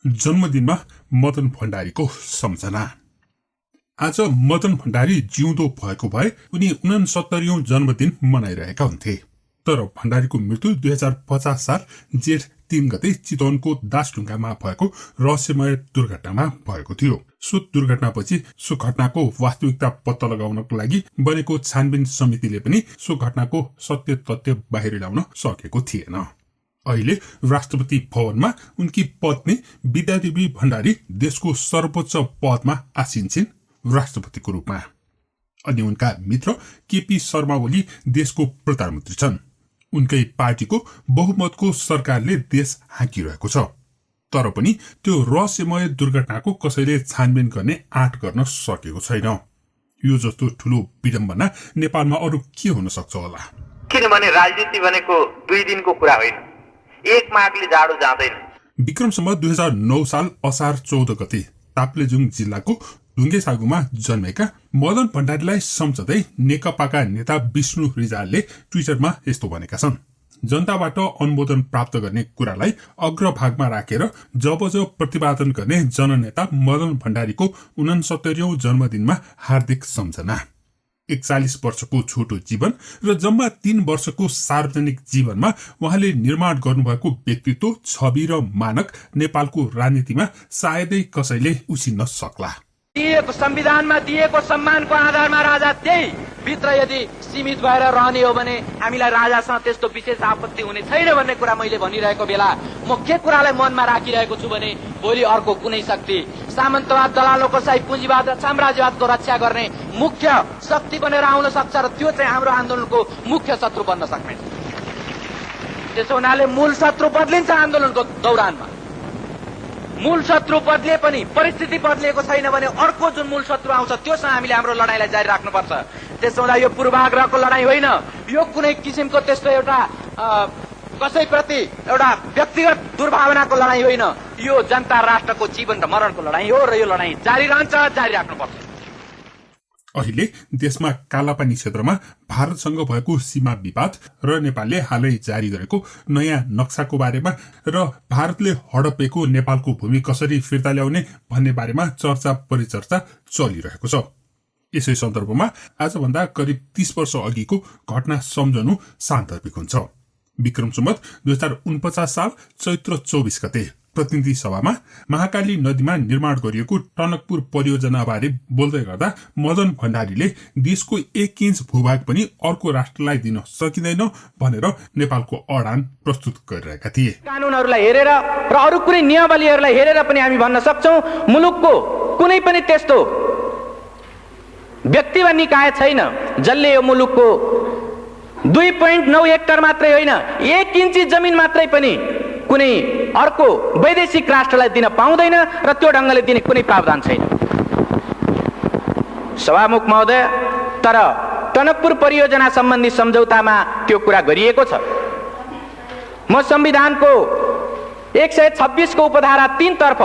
जन्मदिनमा मदन भण्डारीको सम्झना। आज मदन भण्डारी जिउँदो भएको भए उनी 69औं जन्मदिन मनाइरहेका हुन्थे। तर भण्डारीको मृत्यु 2050 साल जेठ 3 गते चितवनको दासढुङ्गामा भएको रहस्यमय दुर्घटनामा भएको थियो। सो दुर्घटनापछि सो घटनाको वास्तविकता पत्ता लगाउनको लागि बनेको छानबिन समितिले पनि सो घटनाको सत्य तथ्य बाहिर ल्याउन सकेको थिएन। अहिले राष्ट्रपति भवनमा उनकी पत्नी विद्यादेवी भण्डारी देशको सर्वोच्च पदमा आसीन छिन् राष्ट्रपतिको रूपमा। अनि उनका मित्र केपी शर्मा ओली देशको प्रधानमन्त्री छन्। उनकै पार्टीको बहुमतको सरकारले देश हाँकिरहेको छ। तर पनि त्यो रहस्यमय दुर्घटनाको कसैले छानबिन गर्ने आँट गर्न सकेको छैन। यो जस्तो ठूलो विडम्बना नेपालमा अरू के हुन सक्छ होला? किनभने राजनीति भनेको 2 दिनको कुरा होइन, एक माघले जाडो जाँदैन। विक्रम सम्वत 2009 साल असार 14 गते ताप्लेजुङ जिल्लाको ढुङ्गेसागुमा जन्मेका मदन भण्डारीलाई सम्झँदै नेकपाका नेता विष्णु रिजालले ट्विटरमा यस्तो भनेका छन्। जनताबाट अनुमोदन प्राप्त गर्ने कुरालाई अग्रभागमा राखेर जब प्रतिपादन गर्ने जननेता मदन भण्डारीको 69औं जन्मदिनमा हार्दिक सम्झना। 41 वर्षको छोटो जीवन र जम्मा 3 वर्षको सार्वजनिक जीवनमा उहाँले निर्माण गर्नुभएको व्यक्तित्व, छवि र मानक नेपालको राजनीतिमा सायदै कसैले उछिन्न सक्ला। दिएको संविधानमा दिएको सम्मानको आधारमा राजा त्यही भित्र यदि सीमित भएर रहने हो भने हामीलाई राजासँग त्यस्तो विशेष आपत्ति हुने छैन भन्ने कुरा मैले भनिरहेको बेला म के कुरालाई मनमा राखिरहेको छु भने भोलि अर्को कुनै शक्ति सामन्तवाद, दलालोकशाही, पुँजीवाद र साम्राज्यवादको रक्षा गर्ने मुख्य शक्ति बनेर आउन सक्छ र त्यो चाहिँ हाम्रो आन्दोलनको मुख्य शत्रु बन्न सक्ने। त्यसो हुनाले मूल शत्रु बदलिन्छ आन्दोलनको दौरानमा। मूल शत्रु बदले पनि परिस्थिति बदलिएको छैन भने अर्को जुन मूल शत्रु आउँछ त्योसँग हामीले हाम्रो लडाईँलाई जारी राख्नुपर्छ। त्यसो हुँदा यो पूर्वाग्रहको लडाईँ होइन, यो कुनै किसिमको त्यस्तो एउटा कसैप्रति एउटा व्यक्तिगत दुर्भावनाको लडाईँ होइन, यो जनता राष्ट्रको जीवन र मरणको लडाईँ हो र यो लडाईँ जारी रहन्छ, जारी राख्नुपर्छ। अहिले देशमा कालापानी क्षेत्रमा भारतसँग भएको सीमा विवाद र नेपालले हालै जारी गरेको नयाँ नक्साको बारेमा र भारतले हडपेको नेपालको भूमि कसरी फिर्ता ल्याउने भन्ने बारेमा चर्चा परिचर्चा चलिरहेको छ। यसै सन्दर्भमा आजभन्दा करिब 30 वर्ष अघिको घटना सम्झनु सान्दर्भिक हुन्छ। विक्रम सम्वत 2049 साल चैत्र 24 गते प्रतिनिधि सभामा महाकाली नदीमा निर्माण गरिएको टनकपुर परियोजना बारे बोल्दै गर्दा मदन भण्डारीले देशको 1 इन्च भूभाग पनि अर्को राष्ट्रलाई दिन सकिँदैन भनेर नेपालको अडान प्रस्तुत गरिरहेका थिए। कानूनहरूलाई हेरेर र अरू कुनै नियमावलीहरूलाई हेरेर पनि हामी भन्न सक्छौं मुलुकको कुनै पनि त्यस्तो व्यक्ति वा निकाय छैन जसले यो मुलुकको 2.9 हेक्टर मात्रै होइन 1 इन्ची जमिन मात्रै पनि कुनै अर्को वैदेशिक राष्ट्रलाई दिन पाउँदैन र त्यो ढंगले दिने कुनै प्रावधान छैन। सभामुख महोदय, तर टनकपुर परियोजना सम्बन्धी सम्झौतामा त्यो कुरा गरिएको छ। म संविधानको 126 को उपधारा 3 तर्फ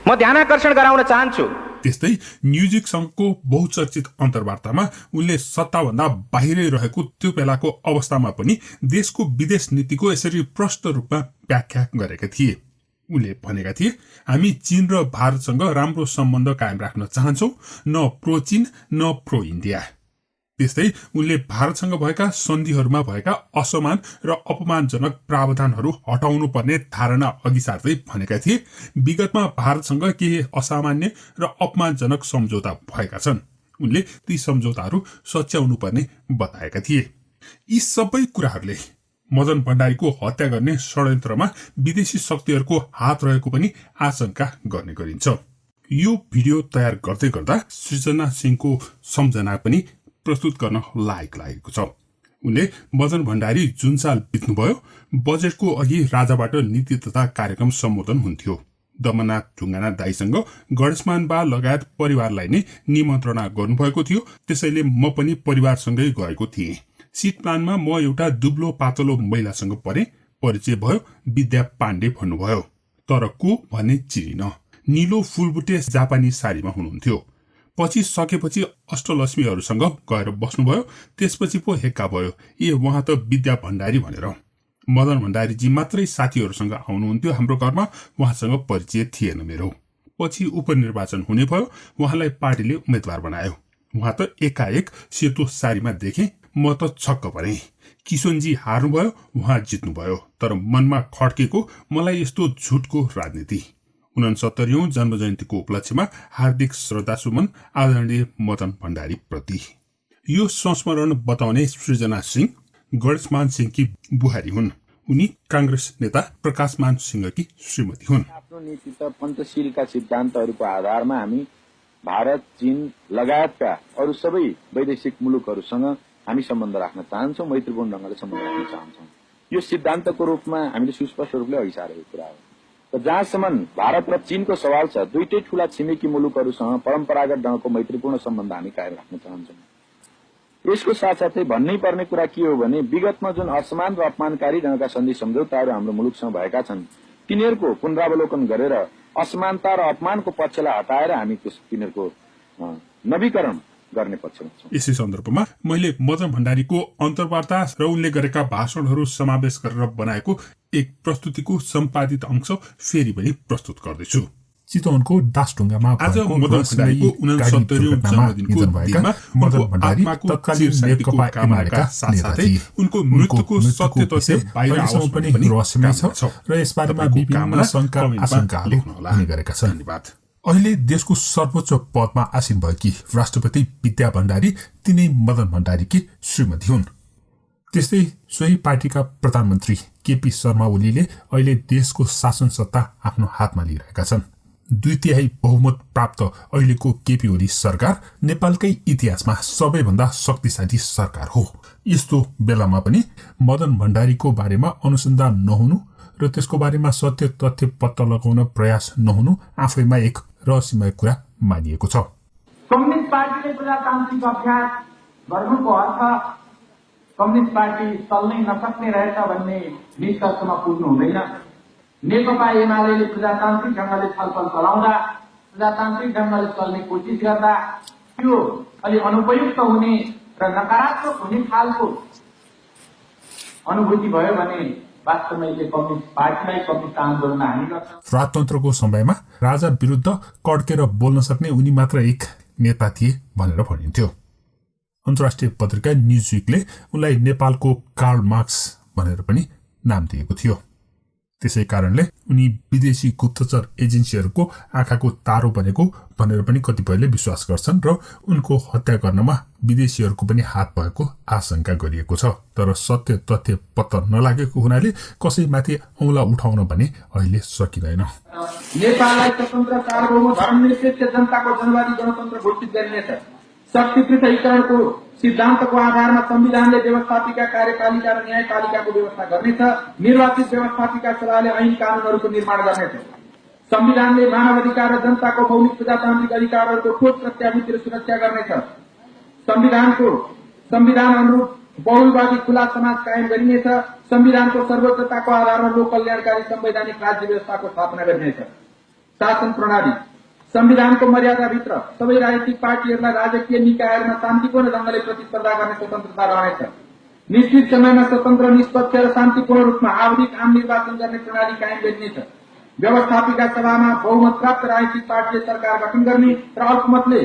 म ध्यानाकर्षण गराउन चाहन्छु। त्यस्तै म्युजिक संघको बहुचर्चित अन्तर्वार्तामा उनले सत्ताभन्दा बाहिरै रहेको त्यो बेलाको अवस्थामा पनि देशको विदेश नीतिको यसरी प्रष्ट रूपमा व्याख्या गरेका थिए। उनले भनेका थिए, हामी चीन र भारतसँग राम्रो सम्बन्ध कायम राख्न चाहन्छौं, न प्रो चीन न प्रो इन्डिया। त्यस्तै उनले भारतसँग भएका सन्धिहरूमा भएका असमान र अपमानजनक प्रावधानहरू हटाउनु पर्ने धारणा अघि सार्दै भनेका थिए, विगतमा भारतसँग केही असामान्य र अपमानजनक सम्झौता भएका छन्। उनले ती सम्झौताहरू सच्याउनु पर्ने बताएका थिए। यी सबै कुराहरूले मदन भण्डारीको हत्या गर्ने षड्यन्त्रमा विदेशी शक्तिहरूको हात रहेको पनि आशंका गर्ने गरिन्छ। यो भिडियो तयार गर्दै गर्दा सृजना सिंहको सम्झना पनि प्रस्तुत गर्न लायक लागेको छ। उनले मदन भण्डारी जुन साल बित्नुभयो बजेटको अघि राजाबाट नीति तथा कार्यक्रम सम्बोधन हुन्थ्यो। दमनाथ ढुङ्गाना दाईसँग गणेशमान बा लगायत परिवारलाई नै निमन्त्रणा गर्नुभएको थियो। त्यसैले म पनि परिवारसँगै गएको थिएँ। सिट प्लानमा म एउटा दुब्लो पातलो महिलासँग परे, परिचय भयो, विद्या पाण्डे भन्नुभयो। तर को भन्ने चिनिन। निलो फुलबुटे जापानी साडीमा हुनुहुन्थ्यो। पछि सकेपछि अष्टलक्ष्मीहरूसँग गएर बस्नुभयो। त्यसपछि पो हेक्का भयो, ए उहाँ त विद्या भण्डारी भनेर। मदन भण्डारीजी मात्रै साथीहरूसँग आउनुहुन्थ्यो हाम्रो घरमा, उहाँसँग परिचय थिएन मेरो। पछि उपनिर्वाचन हुने भयो, उहाँलाई पार्टीले उम्मेद्वार बनायो। उहाँ त एकाएक सेतो सारीमा देखे, म त छक्क परे। किशोनजी हार्नुभयो, उहाँ जित्नुभयो। तर मनमा खड्केको मलाई यस्तो झुटको राजनीति। 69औं जन्म जयन्तीको उपलक्ष्यमा हार्दिक श्रद्धासुमन आदरणीय मदन भण्डारी प्रति। यो संस्मरण बताउने सृजना सिंह गणेशमान सिंहकी बुहारी हुन्। उनी कांग्रेस नेता प्रकाशमान सिंहकी श्रीमती हुन्। आफ्नो नीति त पञ्चशीलका सिद्धान्तहरूको आधारमा हामी भारत, चीन लगायतका अरू सबै वैदेशिक मुलुकहरूसँग हामी सम्बन्ध राख्न चाहन्छौँ, मैत्रीपूर्ण ढंगले सम्बन्ध राख्न चाहन्छौँ। यो सिद्धान्तको रूपमा हामीले सुस्पष्ट रूपले अघि सारेको कुरा हो। र जहाँसम्म भारत र चीनको सवाल छ, दुईटै ठूला छिमेकी मुलुकहरूसँग परम्परागत ढंगको मैत्रीपूर्ण सम्बन्ध हामी कायम राख्न चाहन्छौँ। यसको साथसाथै भन्नै पर्ने कुरा के हो भने विगतमा जुन असमान र अपमानकारी ढंगका सन्धि सम्झौताहरू हाम्रो मुलुकसँग भएका छन्, तिनीहरूको पुनरावलोकन गरेर असमानता र अपमानको पक्षलाई हटाएर हामी तिनीहरूको नवीकरण गर्ने पक्षमा छौं। यसै सन्दर्भमा मैले मदन भण्डारीको अन्तर्वार्ता र उनले गरेका भाषणहरू समावेश गरेर बनाएको एक प्रस्तुतिको सम्पादित अंश फेरि पनि प्रस्तुत गर्दैछु। चितवनको दासढुङ्गामा आज मदन भण्डारीको 69औं जन्मदिनको दिनमा मदन भण्डारी तत्कालीन नेकपा एमालेका साथसाथै उनको मृत्युको सत्य तथ्य बाहिर आओस् पनि रहस्यमय छ र यसबारेमा विभिन्न शंका आशंकाहरू हुने गरेका छन्। धन्यवाद। अहिले देशको सर्वोच्च पदमा आसीन भएकी राष्ट्रपति विद्या भण्डारी तिनै मदन भण्डारीकी श्रीमती हुन्। त्यस्तै सोही पार्टीका प्रधानमन्त्री केपी शर्मा ओलीले अहिले देशको शासन सत्ता आफ्नो हातमा लिइरहेका छन्। 2/3 बहुमत प्राप्त अहिलेको केपी ओली सरकार नेपालकै इतिहासमा सबैभन्दा शक्तिशाली सरकार हो। यस्तो बेलामा पनि मदन भण्डारीको बारेमा अनुसन्धान नहुनु र त्यसको बारेमा सत्य तथ्य पत्ता लगाउन प्रयास नहुनु आफैमा एक रहस्यमय कुरा मानिएको छ। कम्युनिस्ट पार्टीले प्रजातान्त्रिक अभ्यास गर्नुको अर्थ कम्युनिस्ट पार्टी चल्नै नसक्ने रहेछ भन्ने निष्कर्षमा पुग्नु हुँदैन। नेकपा एमाले प्रजातान्त्रिक ढंगले छलफल चलाउँदा, प्रजातान्त्रिक ढंगले चल्ने कोसिस गर्दा त्यो अलि अनुपयुक्त हुने र नकारात्मक हुने खालको अनुभूति भयो भने वास्तवमा यसले कम्युनिस्ट पार्टीलाई कम्युनिस्ट आन्दोलन हानि गर्छ। राजतन्त्रको समयमा राजा विरुद्ध कड्केर बोल्न सक्ने उनी मात्र एक नेता थिए भनेर भनिन्थ्यो। अन्तर्राष्ट्रिय पत्रिका न्युजविकले उनलाई नेपालको कार्ल मार्क्स भनेर पनि नाम दिएको थियो। त्यसै कारणले उनी विदेशी गुप्तचर एजेन्सीहरूको आँखाको तारो बनेको भनेर पनि कतिपयले विश्वास गर्छन् र उनको हत्या गर्नमा विदेशीहरूको पनि हात भएको आशंका गरिएको छ। तर सत्य तथ्य पत्ता नलागेको हुनाले कसैमाथि औँला उठाउन भने अहिले सकिँदैन। नेपाललाई स्वतन्त्र सार्वभौम धर्मनिरपेक्ष जनताको जनवादी गणतन्त्र घोषित गरिनेछ। शक्ति पृथकीकरणको सिद्धान्तको आधारमा संविधानले व्यवस्थापिका कार्यपालिका र न्यायपालिकाको व्यवस्था गर्नेछ। निर्वाचित व्यवस्थापिका सभाले ऐन कानूनहरूको निर्माण गर्नेछ। संविधानले मानव अधिकार र जनताको मौलिक प्रजातान्त्रिक अधिकारहरूको ठोस प्रत्याभूति र सुरक्षा गर्नेछ। संविधान अनुरूप बहुलवादी खुला समाज कायम गरिनेछ। संविधानको सर्वोच्चताको आधारमा लोक कल्याणकारी संवैधानिक राज्य व्यवस्थाको स्थापना गरिनेछ। शासन प्रणाली संविधानको मर्यादाभित्र सबै राजनीतिक पार्टीहरूलाई राजकीय निकायहरूमा शान्तिपूर्ण ढंगले प्रतिस्पर्धा गर्ने स्वतन्त्रता रहनेछ। निश्चित समयमा स्वतन्त्र, निष्पक्ष र शान्तिपूर्ण रूपमा आवधिक आम निर्वाचन गर्ने प्रणाली कायम गरिनेछ। व्यवस्थापिका सभामा बहुमत प्राप्त राजनीतिक पार्टीले सरकार गठन गर्ने र अल्पमतले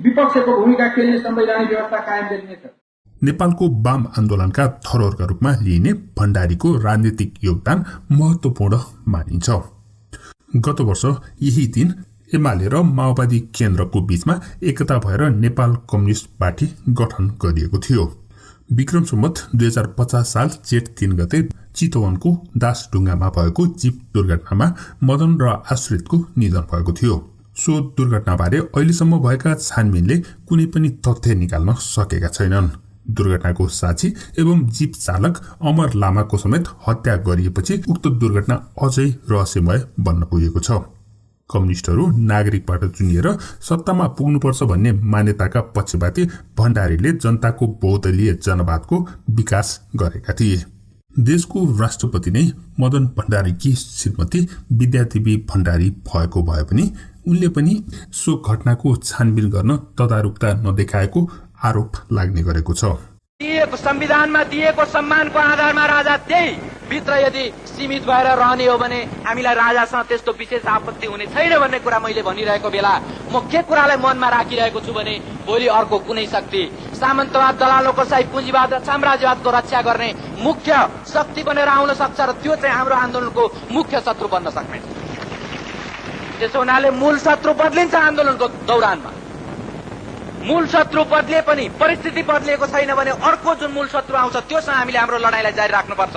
विपक्षको भूमिका खेल्ने संवैधानिक व्यवस्था कायम गरिनेछ। नेपालको वाम आन्दोलनका धरोहरका रूपमा लिइने भण्डारीको राजनीतिक योगदान महत्वपूर्ण मानिन्छ। गत वर्ष यही दिन एमाले र माओवादी केन्द्रको बीचमा एकता भएर नेपाल कम्युनिस्ट पार्टी गठन गरिएको थियो। विक्रम सम्वत 2050 साल जेठ 3 गते चितवनको दासढुङ्गामा भएको जीप दुर्घटनामा मदन र आश्रितको निधन भएको थियो। सो दुर्घटनाबारे अहिलेसम्म भएका छानबिनले कुनै पनि तथ्य निकाल्न सकेका छैनन्। दुर्घटनाको साक्षी एवं जीप चालक अमर लामाको समेत हत्या गरिएपछि उक्त दुर्घटना अझै रहस्यमय बन्न पुगेको छ। कम्युनिस्टहरू नागरिकबाट चुनिएर सत्तामा पुग्नुपर्छ भन्ने मान्यताका पक्षपाती भण्डारीले जनताको बहुदलीय जनवादको विकास गरेका थिए। देशको राष्ट्रपति नै मदन भण्डारीकी श्रीमती विद्यादेवी भण्डारी भएको भए पनि उनले पनि सो घटनाको छानबिन गर्न तदारुकता नदेखाएको आरोप लाग्ने गरेको छ। संविधानमा दिएको सम्मानको आधारमा राजा त्यही भित्र यदि सीमित भएर रहने हो भने हामीलाई राजासँग त्यस्तो विशेष आपत्ति हुने छैन भन्ने कुरा मैले भनिरहेको बेला म के कुरालाई मनमा राखिरहेको छु भने भोलि अर्को कुनै शक्ति सामन्तवाद, दलालोकरशाही, पुँजीवाद र साम्राज्यवादको रक्षा गर्ने मुख्य शक्ति बनेर आउन सक्छ र त्यो चाहिँ हाम्रो आन्दोलनको मुख्य शत्रु बन्न सक्ने। त्यसो हुनाले मूल शत्रु बदलिन्छ आन्दोलनको दौरानमा। मूल शत्रु बदले पनि परिस्थिति बदलिएको छैन भने अर्को जुन मूल शत्रु आउँछ त्योसँग हामीले हाम्रो लडाईँलाई जारी राख्नुपर्छ।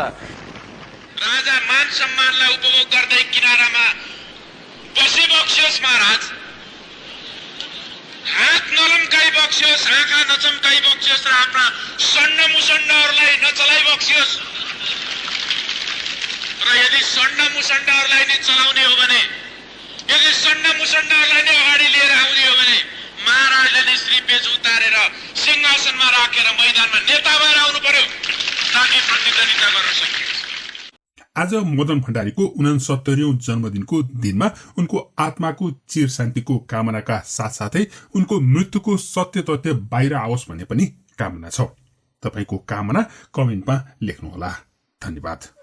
राजा मान सम्मानलाई उपभोग गर्दै किनारामा बसे बक्सियोस् महाराज, हात नलम्काई बक्सियोस्, आँखा नचम्काई बक्सियोस् र आफ्ना सण्ड मुसण्डहरूलाई नचलाई बक्सियोस्। र यदि सण्ड मुसण्डहरूलाई नै चलाउने हो भने, यदि सण्ड मुसण्डहरूलाई नै अगाडि लिएर आउने हो भने महाराजले नै श्री पेज उतारेर सिंहासनमा राखेर मैदानमा नेता भएर आउनु पर्यो ताकि प्रतिद्वन्दिता गर्न सकियोस्। आज मदन भण्डारीको 69औं जन्मदिनको दिनमा उनको आत्माको चिर शान्तिको कामनाका साथसाथै उनको मृत्युको सत्य तथ्य बाहिर आओस् भन्ने पनि कामना छ। तपाईको कामना कमेन्टमा लेख्नुहोला। धन्यवाद।